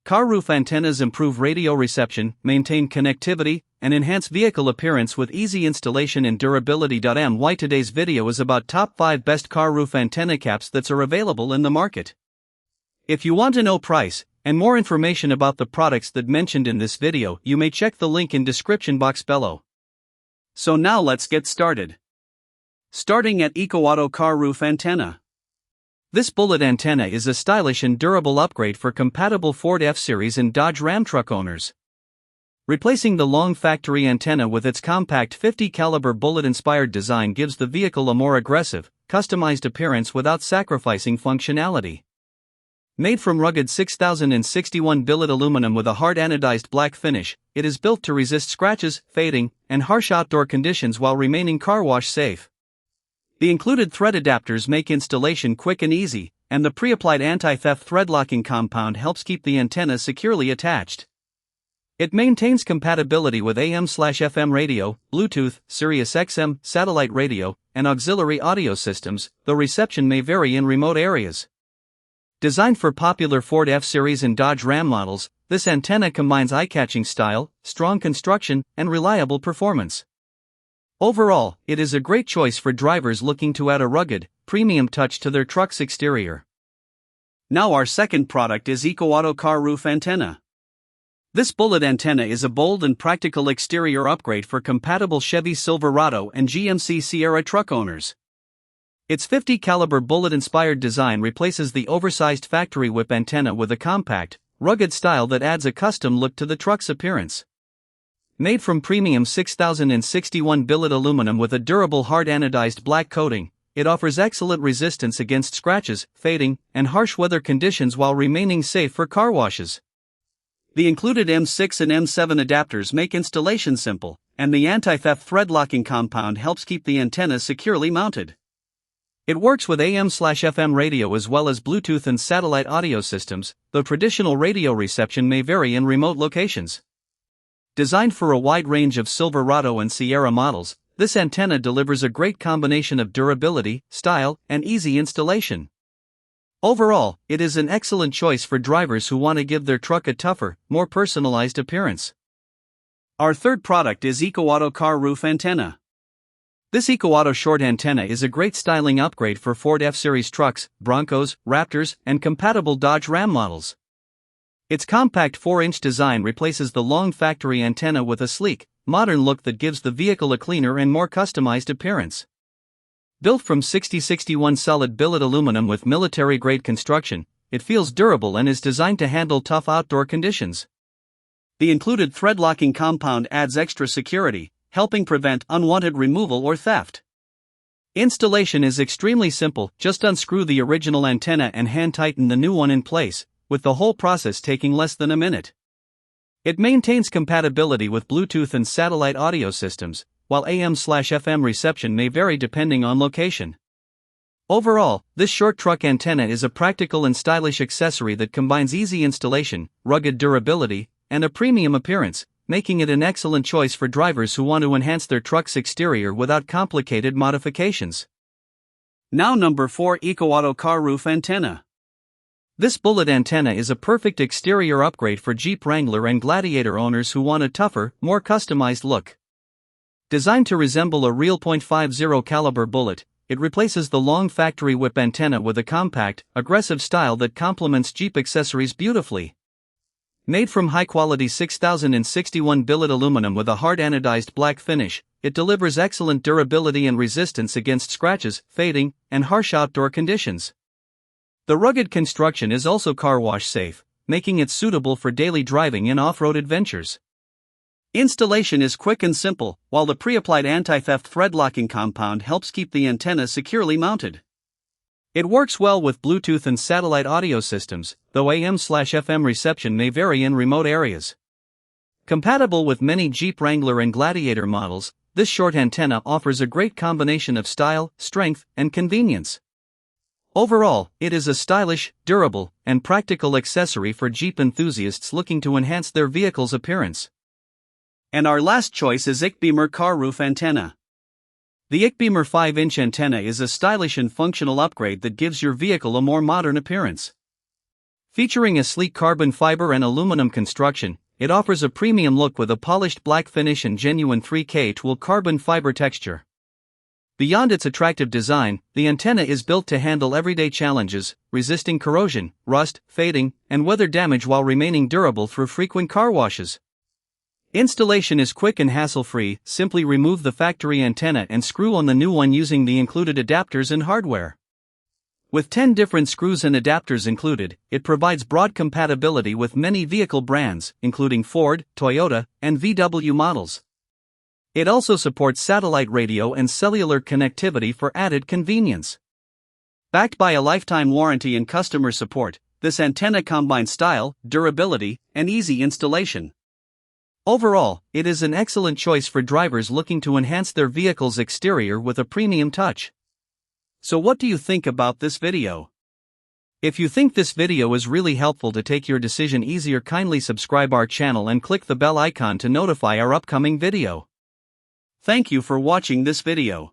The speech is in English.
car roof antennas improve radio reception, maintain connectivity, and enhance vehicle appearance with easy installation and durability. Today's video is about top 5 best car roof antenna caps that are available in the market. If you want to know price and more information about the products that mentioned in this video, you may check the link in description box below. So now let's get started. Starting at EcoAuto car roof antenna. This bullet antenna is a stylish and durable upgrade for compatible Ford F-Series and Dodge Ram truck owners. Replacing the long factory antenna with its compact 50 caliber bullet-inspired design gives the vehicle a more aggressive, customized appearance without sacrificing functionality. Made from rugged 6061 billet aluminum with a hard anodized black finish, it is built to resist scratches, fading, and harsh outdoor conditions while remaining car wash safe. The included thread adapters make installation quick and easy, and the pre-applied anti-theft thread locking compound helps keep the antenna securely attached. It maintains compatibility with AM/FM radio, Bluetooth, Sirius XM, satellite radio, and auxiliary audio systems, though reception may vary in remote areas. Designed for popular Ford F-Series and Dodge Ram models, this antenna combines eye-catching style, strong construction, and reliable performance. Overall, it is a great choice for drivers looking to add a rugged, premium touch to their truck's exterior. Now our second product is EcoAuto car roof antenna. This bullet antenna is a bold and practical exterior upgrade for compatible Chevy Silverado and GMC Sierra truck owners. Its 50 caliber bullet-inspired design replaces the oversized factory whip antenna with a compact, rugged style that adds a custom look to the truck's appearance. Made from premium 6061 billet aluminum with a durable hard anodized black coating, it offers excellent resistance against scratches, fading, and harsh weather conditions while remaining safe for car washes. The included M6 and M7 adapters make installation simple, and the anti-theft thread locking compound helps keep the antenna securely mounted. It works with AM/FM radio as well as Bluetooth and satellite audio systems, though traditional radio reception may vary in remote locations. Designed for a wide range of Silverado and Sierra models, this antenna delivers a great combination of durability, style, and easy installation. Overall, it is an excellent choice for drivers who want to give their truck a tougher, more personalized appearance. Our third product is EcoAuto car roof antenna. This EcoAuto short antenna is a great styling upgrade for Ford F-Series trucks, Broncos, Raptors, and compatible Dodge Ram models. Its compact 4-inch design replaces the long factory antenna with a sleek, modern look that gives the vehicle a cleaner and more customized appearance. Built from 6061 solid billet aluminum with military-grade construction, it feels durable and is designed to handle tough outdoor conditions. The included thread locking compound adds extra security, helping prevent unwanted removal or theft. Installation is extremely simple, just unscrew the original antenna and hand-tighten the new one in place, with the whole process taking less than a minute. It maintains compatibility with Bluetooth and satellite audio systems, while AM/FM reception may vary depending on location. Overall, this short truck antenna is a practical and stylish accessory that combines easy installation, rugged durability, and a premium appearance, making it an excellent choice for drivers who want to enhance their truck's exterior without complicated modifications. Now number 4, EcoAuto car roof antenna. This bullet antenna is a perfect exterior upgrade for Jeep Wrangler and Gladiator owners who want a tougher, more customized look. Designed to resemble a real .50 caliber bullet, it replaces the long factory whip antenna with a compact, aggressive style that complements Jeep accessories beautifully. Made from high-quality 6061 billet aluminum with a hard anodized black finish, it delivers excellent durability and resistance against scratches, fading, and harsh outdoor conditions. The rugged construction is also car wash safe, making it suitable for daily driving and off-road adventures. Installation is quick and simple, while the pre-applied anti-theft thread locking compound helps keep the antenna securely mounted. It works well with Bluetooth and satellite audio systems, though AM/FM reception may vary in remote areas. Compatible with many Jeep Wrangler and Gladiator models, this short antenna offers a great combination of style, strength, and convenience. Overall, it is a stylish, durable, and practical accessory for Jeep enthusiasts looking to enhance their vehicle's appearance. And our last choice is EcoBeamer car roof antenna. The EcoBeamer 5-inch antenna is a stylish and functional upgrade that gives your vehicle a more modern appearance. Featuring a sleek carbon fiber and aluminum construction, it offers a premium look with a polished black finish and genuine 3K tool carbon fiber texture. Beyond its attractive design, the antenna is built to handle everyday challenges, resisting corrosion, rust, fading, and weather damage while remaining durable through frequent car washes. Installation is quick and hassle-free. Simply remove the factory antenna and screw on the new one using the included adapters and hardware. With 10 different screws and adapters included, it provides broad compatibility with many vehicle brands, including Ford, Toyota, and VW models. It also supports satellite radio and cellular connectivity for added convenience. Backed by a lifetime warranty and customer support, this antenna combines style, durability, and easy installation. Overall, it is an excellent choice for drivers looking to enhance their vehicle's exterior with a premium touch. So what do you think about this video? If you think this video is really helpful to take your decision easier, kindly subscribe our channel and click the bell icon to notify our upcoming video. Thank you for watching this video.